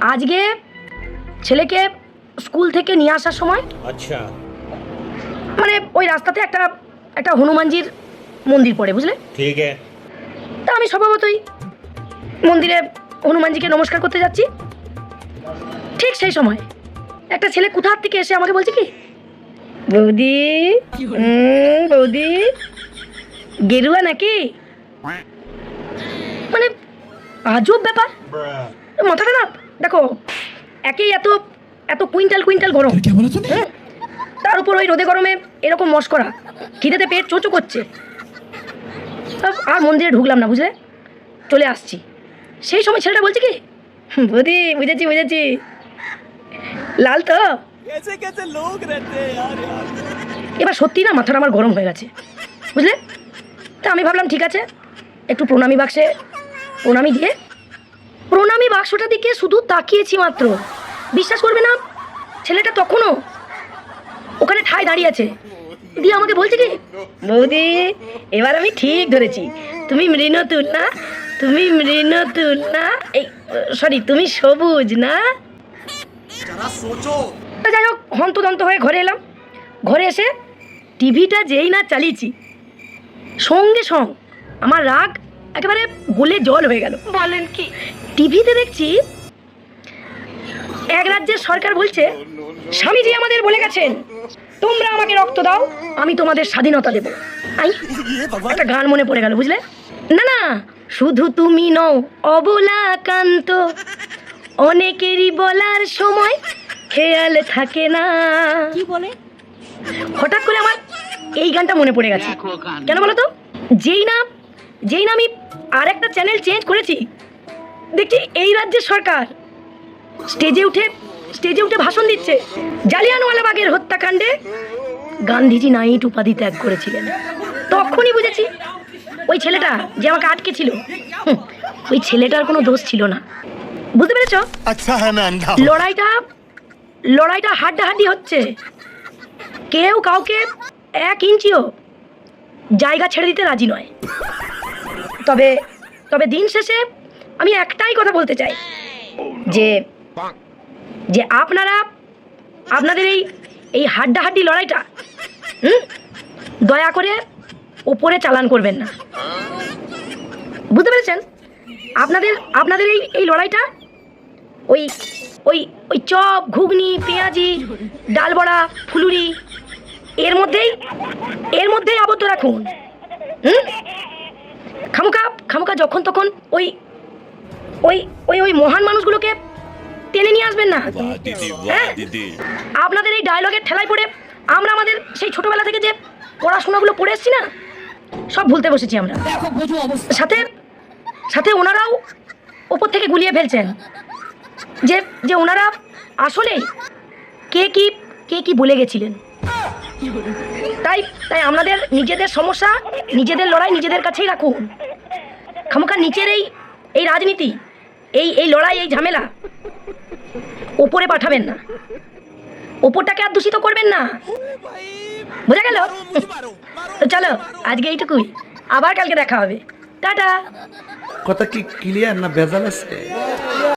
আজকে ছেলেকে স্কুল থেকে নিয়ে আসার সময় আচ্ছা মানে ওই রাস্তাতে একটা একটা হনুমানজির মন্দির পড়ে, বুঝলে? ঠিক আছে। তা আমি স্বভাবতই মন্দিরে হনুমানজিকে নমস্কার করতে যাচ্ছি। ঠিক সেই সময় একটা ছেলে কোথার থেকে এসে আমাকে বলছে কি, বৌদি বৌদি গেরুয়া নাকি? মানে আজব ব্যাপার, মাথাটা না দেখো, একেই এত এত কুইন্টাল কুইন্টাল গরম, হ্যাঁ, তার উপর ওই রোদে গরমে এরকম মস্করা, খিদেতে পেট চোচো করছে। আর মন্দিরে ঢুকলাম না, বুঝলে, চলে আসছি। সেই সময় ছেলেটা বলছে কি, বৌদি বুঝেছি বুঝেছি, লাল তো। এবার সত্যি না মাথাটা আমার গরম হয়ে গেছে, বুঝলে। তা আমি ভাবলাম ঠিক আছে, একটু প্রণামী বাক্সে প্রণামী দিয়ে, প্রণামী বাক্সটা দিকে শুধু তাকিয়েছি মাত্র, বিশ্বাস করবে না, ছেলেটা তখনও ওখানে ঠায় দাঁড়িয়ে আছে। দিয়ে আমাকে বলছে কি, বৌদি এবার আমি ঠিক ধরেছি, তুমি মৃণতুল না, তুমি মৃণতুল না, এই সরি তুমি সবুজ না। যাই হোক, হন্তদন্ত হয়ে ঘরে এলাম। ঘরে এসে টিভিটা যেই না চালিয়েছি, সঙ্গে সঙ্গ আমার রাগ একেবারে গলে জল হয়ে গেল। বলেন কি? টিভিতে দেখছি এক রাজ্যের সরকার বলছে, স্বামীজি আমাদের বলে গেছেন, তোমরা আমাকে রক্ত দাও, আমি তোমাদের স্বাধীনতা দেব। একটা গান মনে পড়ে গেল, বুঝলে। না না, শুধু তুমি নও অবলাকান্ত, অনেকেরই বলার সময় খেয়াল থাকে না। কি বলে? হঠাৎ করে আমার এই গানটা মনে পড়ে গেছে। কেন বলো তো? যেই না আমি আর একটা চ্যানেল চেঞ্জ করেছি, দেখছি এই রাজ্যের সরকার স্টেজে উঠে ভাষণ দিচ্ছে, জালিয়ানওয়ালাবাগের হত্যাকাণ্ডে গান্ধীজি নাইট উপাধি ত্যাগ করেছিলেন। তখনই বুঝেছি ওই ছেলেটা যে আমাকে আটকে ছিল, ওই ছেলেটার কোনো দোষ ছিল না। বুঝতে পেরেছ? আচ্ছা, লড়াইটা হাড্ডাহাড্ডি হচ্ছে, কেউ কাউকে 1 ইঞ্চিও জায়গা ছেড়ে দিতে রাজি নয়। তবে দিন শেষে আমি একটাই কথা বলতে চাই, যে আপনাদের এই হাড্ডাহাড্ডি লড়াইটা দয়া করে ওপরে চালান করবেন না। বুঝতে পেরেছেন? আপনাদের এই লড়াইটা ওই ওই ওই চপ, ঘুগনি, পেঁয়াজি, ডাল বড়া, ফুলুরি এর মধ্যেই আবদ্ধ রাখুন। খামুকা যখন তখন ওই ওই ওই ওই মহান মানুষগুলোকে টেনে নিয়ে আসবেন না। হ্যাঁ, আপনাদের এই ডায়লগের ঠেলায় পড়ে আমরা আমাদের সেই ছোটবেলা থেকে যে পড়াশোনাগুলো পড়ে এসেছি না, সব ভুলতে বসেছি আমরা। সাথে ওনারাও ওপর থেকে গুলিয়ে ফেলছেন যে ওনারা আসলে কে কি বলে গেছিলেন। তাই আমাদের নিজেদের সমস্যা, নিজেদের লড়াই নিজেদের কাছেই রাখুন। খামোখা নিচের এই রাজনীতি, এই লড়াই, এই ঝামেলা ওপরে পাঠাবেন না, ওপরটাকে আর দূষিত করবেন না। বোঝা গেল? তো চলো আজকে এইটুকুই, আবার কালকে দেখা হবে। টাটা। কথা কি ক্লিয়ার না ভেজাল আছে?